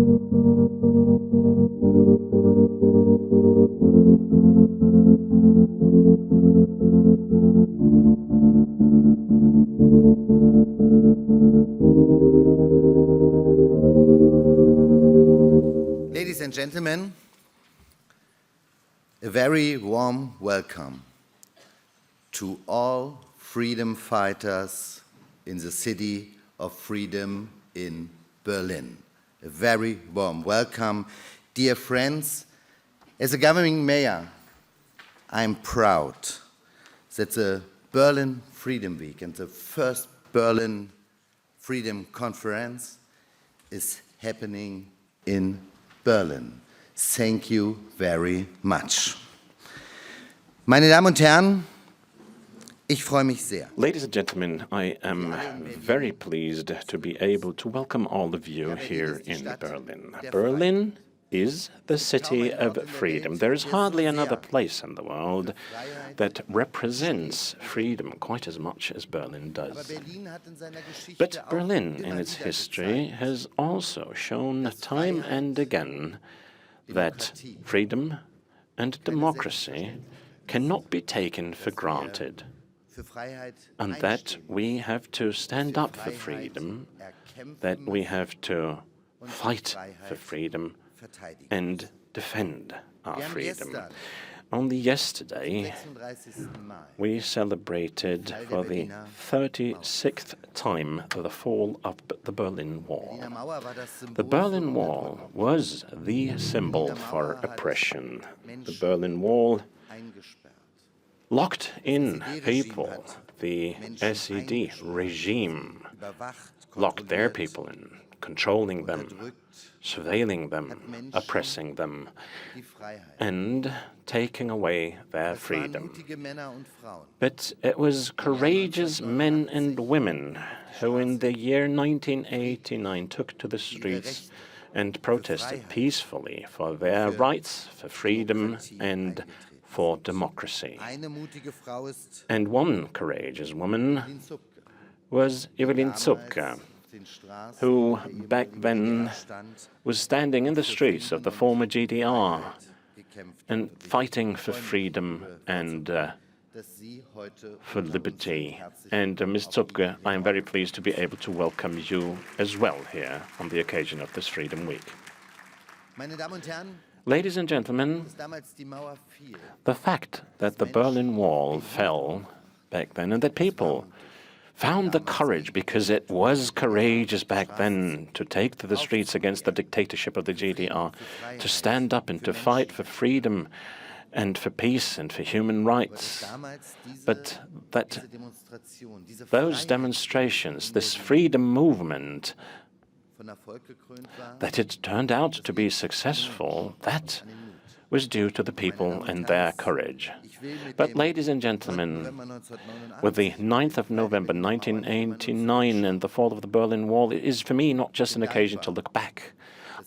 Ladies and gentlemen, a very warm welcome to all freedom fighters in the city of freedom in Berlin. A very warm welcome. Dear friends, as a governing mayor, I'm proud that the Berlin Freedom Week and the first Berlin Freedom Conference is happening in Berlin. Thank you very much. Meine Damen und Herren, ich freue mich sehr. Ladies and gentlemen, I am very pleased to be able to welcome all of you here in Berlin. Berlin is the city of freedom. There is hardly another place in the world that represents freedom quite as much as Berlin does. But Berlin, in its history, has also shown time and again that freedom and democracy cannot be taken for granted, and that we have to stand up for freedom, that we have to fight for freedom and defend our freedom. Only yesterday, we celebrated for the 36th time the fall of the Berlin Wall. The Berlin Wall was the symbol for oppression. The Berlin Wall locked in people. The SED regime locked their people in, controlling them, surveilling them, oppressing them, and taking away their freedom. But it was courageous men and women who in the year 1989 took to the streets and protested peacefully for their rights, for freedom, and for democracy. And one courageous woman was Evelyn Zupke, who back then was standing in the streets of the former GDR and fighting for freedom and for liberty. And Ms. Zupke, I am very pleased to be able to welcome you as well here on the occasion of this Freedom Week. Ladies and gentlemen, the fact that the Berlin Wall fell back then and that people found the courage, because it was courageous back then, to take to the streets against the dictatorship of the GDR, to stand up and to fight for freedom and for peace and for human rights. But that those demonstrations, this freedom movement, that it turned out to be successful, that was due to the people and their courage. But, ladies and gentlemen, with the 9th of November 1989 and the fall of the Berlin Wall, it is for me not just an occasion to look back.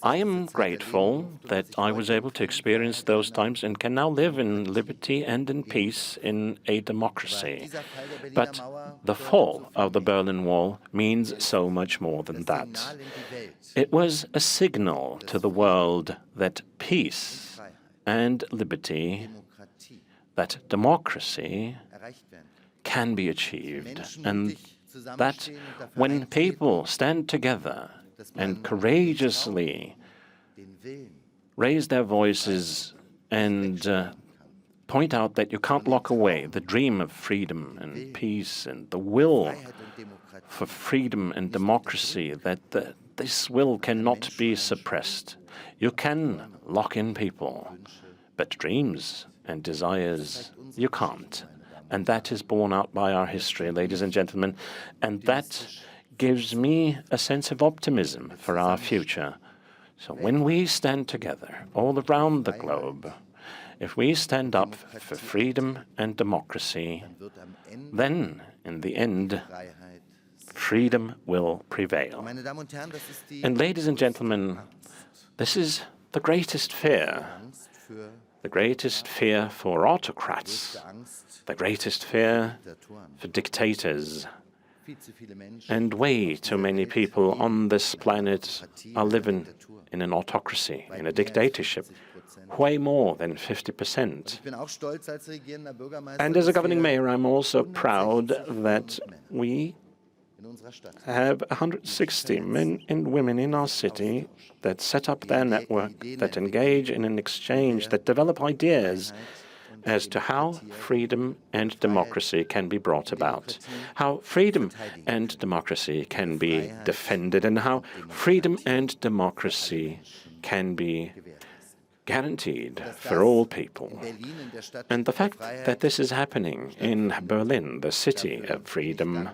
I am grateful that I was able to experience those times and can now live in liberty and in peace in a democracy. But the fall of the Berlin Wall means so much more than that. It was a signal to the world that peace and liberty, that democracy can be achieved, and that when people stand together and courageously raise their voices and point out that you can't lock away the dream of freedom and peace and the will for freedom and democracy, that this will cannot be suppressed. You can lock in people, but dreams and desires, you can't. And that is borne out by our history, ladies and gentlemen. And that gives me a sense of optimism for our future. So when we stand together all around the globe, if we stand up for freedom and democracy, then, in the end, freedom will prevail. And ladies and gentlemen, this is the greatest fear. The greatest fear for autocrats, the greatest fear for dictators. And way too many people on this planet are living in an autocracy, in a dictatorship, way more than 50%. And as a governing mayor, I'm also proud that we have 160 men and women in our city that set up their network, that engage in an exchange, that develop ideas as to how freedom and democracy can be brought about, how freedom and democracy can be defended, and how freedom and democracy can be guaranteed for all people. And the fact that this is happening in Berlin, the city of freedom,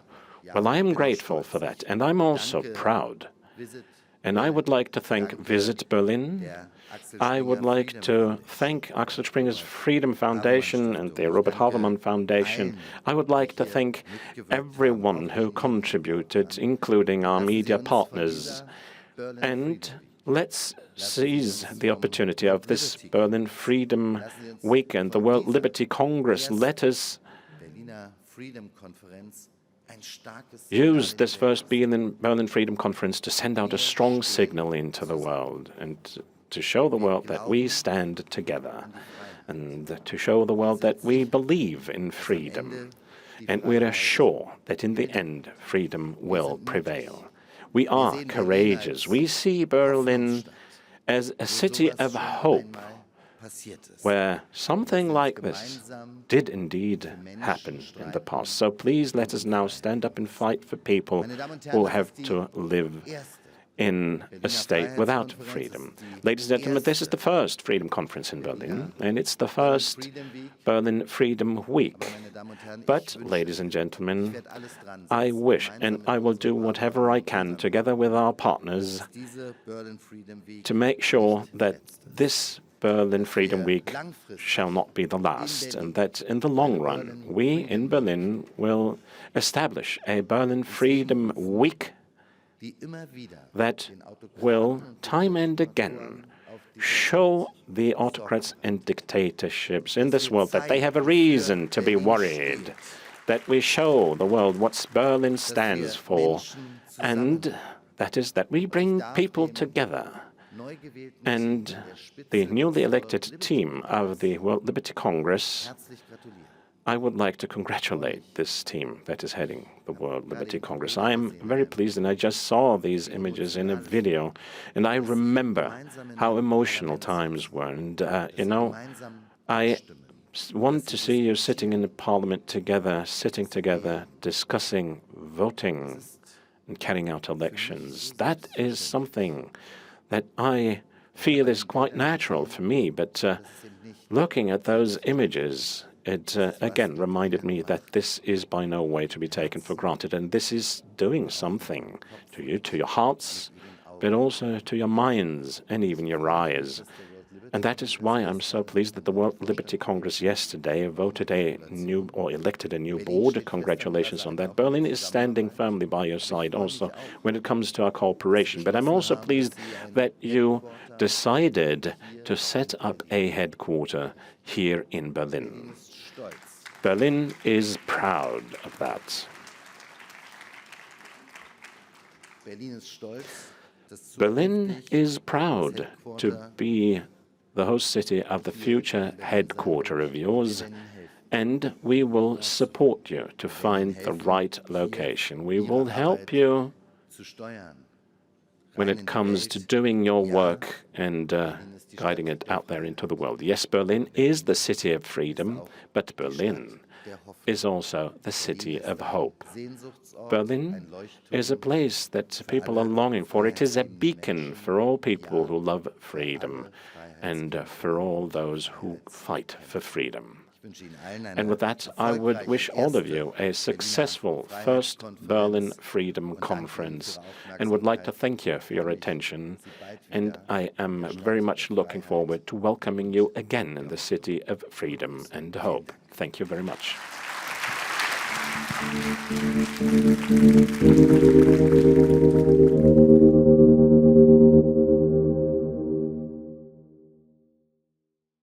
well, I am grateful for that, and I'm also proud. And I would like to thank Visit Berlin. I would like to thank Axel Springer's Freedom Foundation and the Robert Havemann Foundation. I would like to thank everyone who contributed, including our media partners. And let's seize the opportunity of this Berlin Freedom Week and the World Liberty Congress. Let us use this first Berlin Freedom Conference to send out a strong signal into the world and to show the world that we stand together and to show the world that we believe in freedom. And we are sure that in the end, freedom will prevail. We are courageous. We see Berlin as a city of hope, where something like this did indeed happen in the past. So please let us now stand up and fight for people who have to live in a state without freedom. Ladies and gentlemen, this is the first Freedom Conference in Berlin, and it's the first Berlin Freedom Week. But, ladies and gentlemen, I wish, and I will do whatever I can, together with our partners, to make sure that this Berlin Freedom Week shall not be the last, and that in the long run, we in Berlin will establish a Berlin Freedom Week that will, time and again, show the autocrats and dictatorships in this world that they have a reason to be worried, that we show the world what Berlin stands for, and that is that we bring people together. And the newly elected team of the World Liberty Congress, I would like to congratulate this team that is heading the World Liberty Congress. I am very pleased, and I just saw these images in a video, and I remember how emotional times were. And, I want to see you sitting in the parliament together, sitting together, discussing, voting, and carrying out elections. That is something that I feel is quite natural for me, but looking at those images, it again reminded me that this is by no way to be taken for granted, and this is doing something to you, to your hearts, but also to your minds and even your eyes. And that is why I'm so pleased that the World Liberty Congress yesterday elected a new board. Congratulations on that. Berlin is standing firmly by your side also when it comes to our cooperation. But I'm also pleased that you decided to set up a headquarters here in Berlin. Berlin is proud of that. Berlin is proud to be the host city of the future headquarters of yours, and we will support you to find the right location. We will help you when it comes to doing your work and guiding it out there into the world. Yes, Berlin is the city of freedom, but Berlin is also the city of hope. Berlin is a place that people are longing for. It is a beacon for all people who love freedom and for all those who fight for freedom. And with that, I would wish all of you a successful first Berlin Freedom Conference and would like to thank you for your attention. And I am very much looking forward to welcoming you again in the city of freedom and hope. Thank you very much.